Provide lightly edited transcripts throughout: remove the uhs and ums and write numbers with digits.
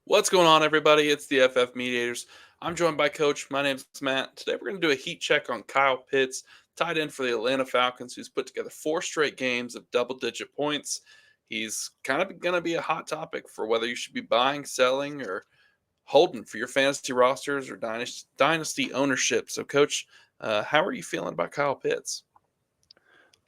What's going on, everybody? It's the FF Mediators. I'm joined by Coach. My name's Matt. Today, we're going to do a heat check on Kyle Pitts, tight end for the Atlanta Falcons, who's put together 4 straight games of double-digit points. He's kind of going to be a hot topic for whether you should be buying, selling, or holding for your fantasy rosters or dynasty ownership. So, Coach, how are you feeling about Kyle Pitts?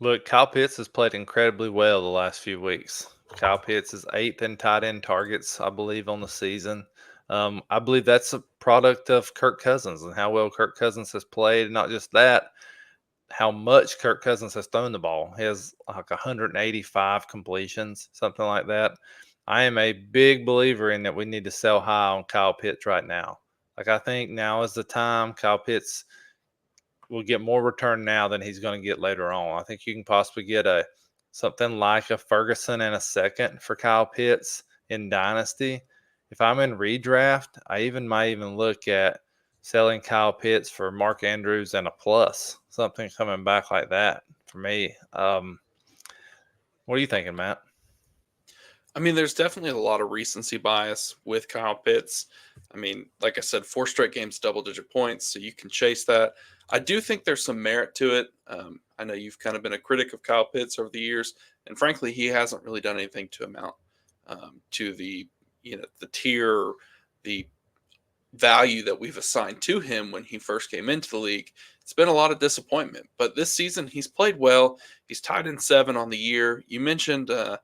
Look, Kyle Pitts has played incredibly well the last few weeks. Kyle Pitts is eighth in tight end targets, I believe, on the season. I believe that's a product of Kirk Cousins and how well Kirk Cousins has played. Not just that, how much Kirk Cousins has thrown the ball. He has like 185 completions, something like that. I am a big believer in that we need to sell high on Kyle Pitts right now. Like, I think now is the time. Kyle Pitts will get more return now than he's going to get later on. I think you can possibly get a something like a Ferguson and a second for Kyle Pitts in Dynasty. If I'm in redraft, I might even look at selling Kyle Pitts for Mark Andrews and a plus, something coming back like that for me. What are you thinking, Matt? I mean, there's definitely a lot of recency bias with Kyle Pitts. I mean, like I said, 4 straight games, double-digit points, so you can chase that. I do think there's some merit to it. I know you've kind of been a critic of Kyle Pitts over the years, and frankly, he hasn't really done anything to amount to the tier, the value that we've assigned to him when he first came into the league. It's been a lot of disappointment, but this season he's played well. He's tied in 7 on the year. You mentioned that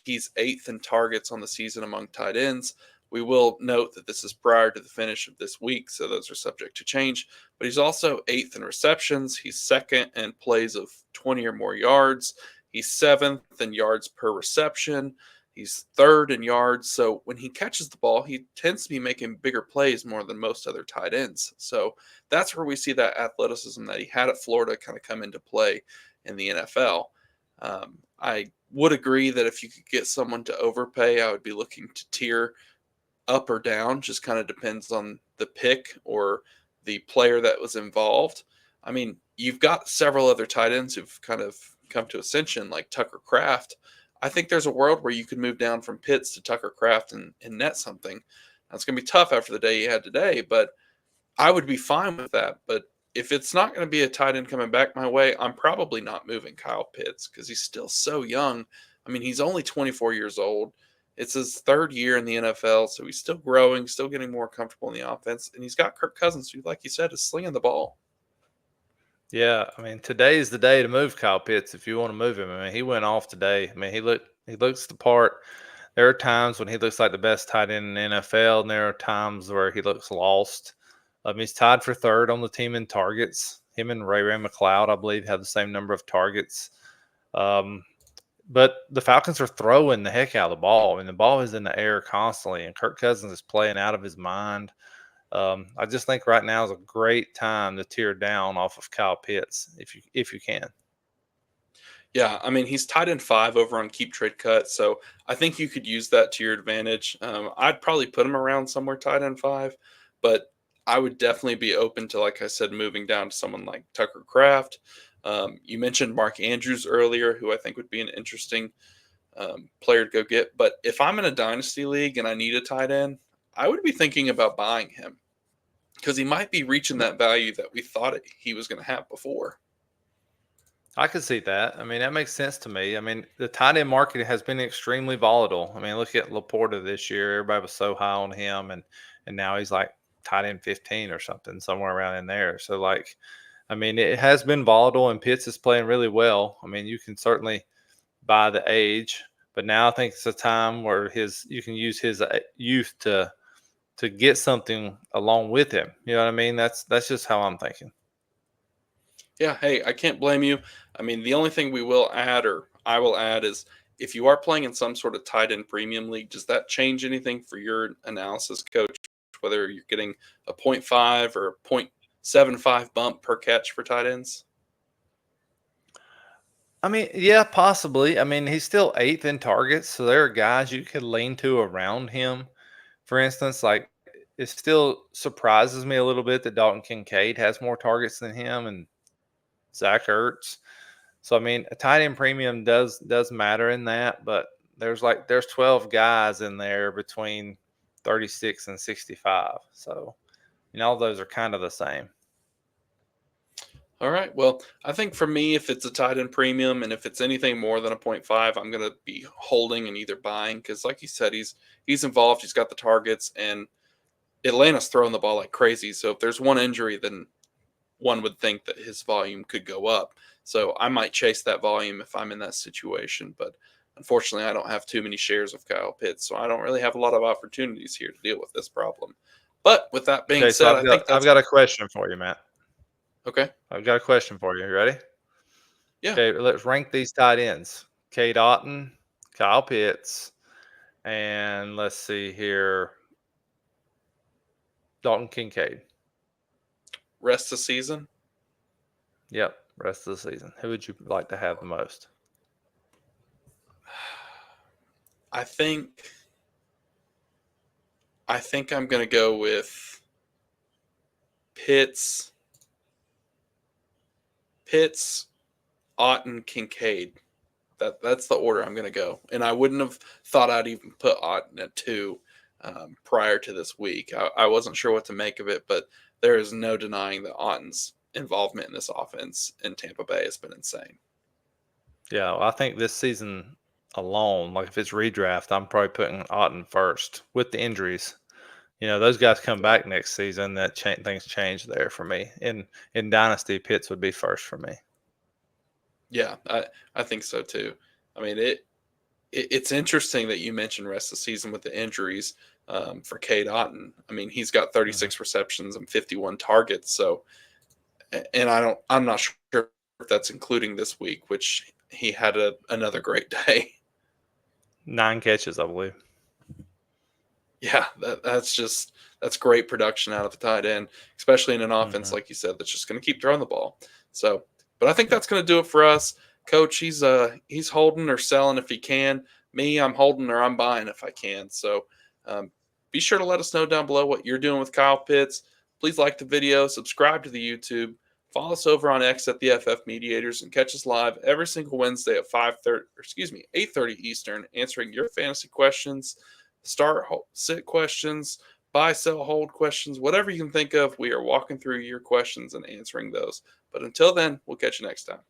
he's 8th in targets on the season among tight ends. We will note that this is prior to the finish of this week, so those are subject to change. But he's also 8th in receptions. He's 2nd in plays of 20 or more yards. He's 7th in yards per reception. He's 3rd in yards. So when he catches the ball, he tends to be making bigger plays more than most other tight ends. So that's where we see that athleticism that he had at Florida kind of come into play in the NFL. I would agree that if you could get someone to overpay, I would be looking to tier up or down. Just kind of depends on the pick or the player that was involved. I mean, you've got several other tight ends who've kind of come to ascension, like Tucker Kraft. I think there's a world where you could move down from Pitts to Tucker Kraft and net something. Now, it's going to be tough after the day you had today, but I would be fine with that. But if it's not going to be a tight end coming back my way, I'm probably not moving Kyle Pitts because he's still so young. I mean, he's only 24 years old. It's his 3rd year in the NFL, so he's still growing, still getting more comfortable in the offense. And he's got Kirk Cousins, who, like you said, is slinging the ball. Yeah, I mean, today is the day to move Kyle Pitts if you want to move him. I mean, he went off today. I mean, he looks the part. There are times when he looks like the best tight end in the NFL, and there are times where he looks lost. He's tied for 3rd on the team in targets. Him and Ray McLeod, I believe, have the same number of targets. Um, but the Falcons are throwing the heck out of the ball. I mean, the ball is in the air constantly, and Kirk Cousins is playing out of his mind. I just think right now is a great time to tear down off of Kyle Pitts if you can. Yeah, I mean, he's tied in 5 over on Keep Trade Cut, so I think you could use that to your advantage. I'd probably put him around somewhere tied in 5, but I would definitely be open to, like I said, moving down to someone like Tucker Kraft. You mentioned Mark Andrews earlier, who I think would be an interesting player to go get. But if I'm in a dynasty league and I need a tight end, I would be thinking about buying him because he might be reaching that value that we thought he was going to have before. I could see that. I mean, that makes sense to me. I mean, the tight end market has been extremely volatile. I mean, look at Laporta this year. Everybody was so high on him, and now he's like tight end 15 or something, somewhere around in there. So, like, I mean, it has been volatile, and Pitts is playing really well. I mean, you can certainly buy the age, but now I think it's a time where you can use his youth to get something along with him. You know what I mean? That's just how I'm thinking. Yeah, hey, I can't blame you. I mean, the only thing we will add, or I will add, is if you are playing in some sort of tight end premium league, does that change anything for your analysis, coach? Whether you're getting a point 0.5 or a 0.75 bump per catch for tight ends? I mean, yeah, possibly. I mean, he's still eighth in targets, so there are guys you could lean to around him. For instance, like it still surprises me a little bit that Dalton Kincaid has more targets than him and Zach Ertz. So I mean, a tight end premium does matter in that, but there's 12 guys in there between 36 and 65. So, all those are kind of the same. All right. Well, I think for me, if it's a tight end premium and if it's anything more than a 0.5, I'm going to be holding and either buying because, like you said, he's involved. He's got the targets, and Atlanta's throwing the ball like crazy. So if there's one injury, then one would think that his volume could go up. So I might chase that volume if I'm in that situation. But unfortunately, I don't have too many shares of Kyle Pitts, so I don't really have a lot of opportunities here to deal with this problem. But with that being Okay, so said, I think I've that's got a question for you, Matt. okay. I've got a question for you. You ready? Yeah. Okay, let's rank these tight ends. Cade Otton, Kyle Pitts, and let's see here, Dalton Kincaid. Rest of the season. Yep, rest of the season. Who would you like to have the most? I think I'm going to go with Pitts, Otton, Kincaid. That's the order I'm going to go. And I wouldn't have thought I'd even put Otton at 2 prior to this week. I wasn't sure what to make of it, but there is no denying that Otton's involvement in this offense in Tampa Bay has been insane. Yeah, well, I think this season alone, like if it's redraft, I'm probably putting Otton first with the injuries. Those guys come back next season. That things change there for me. In Dynasty, Pitts would be first for me. Yeah, I think so too. I mean, it's interesting that you mentioned rest of the season with the injuries for Cade Otton. I mean, he's got 36 receptions and 51 targets. So, and I'm not sure if that's including this week, which he had another great day. 9 catches, I believe. Yeah, that's great production out of the tight end, especially in an offense like you said that's just going to keep throwing the ball. So, but I think that's going to do it for us, Coach. He's holding or selling if he can. Me, I'm holding or I'm buying if I can. So, be sure to let us know down below what you're doing with Kyle Pitts. Please like the video, subscribe to the YouTube, follow us over on X at the FF Mediators, and catch us live every single Wednesday at 8:30 Eastern, answering your fantasy questions. Start, sit questions, buy, sell, hold questions, whatever you can think of. We are walking through your questions and answering those. But until then, we'll catch you next time.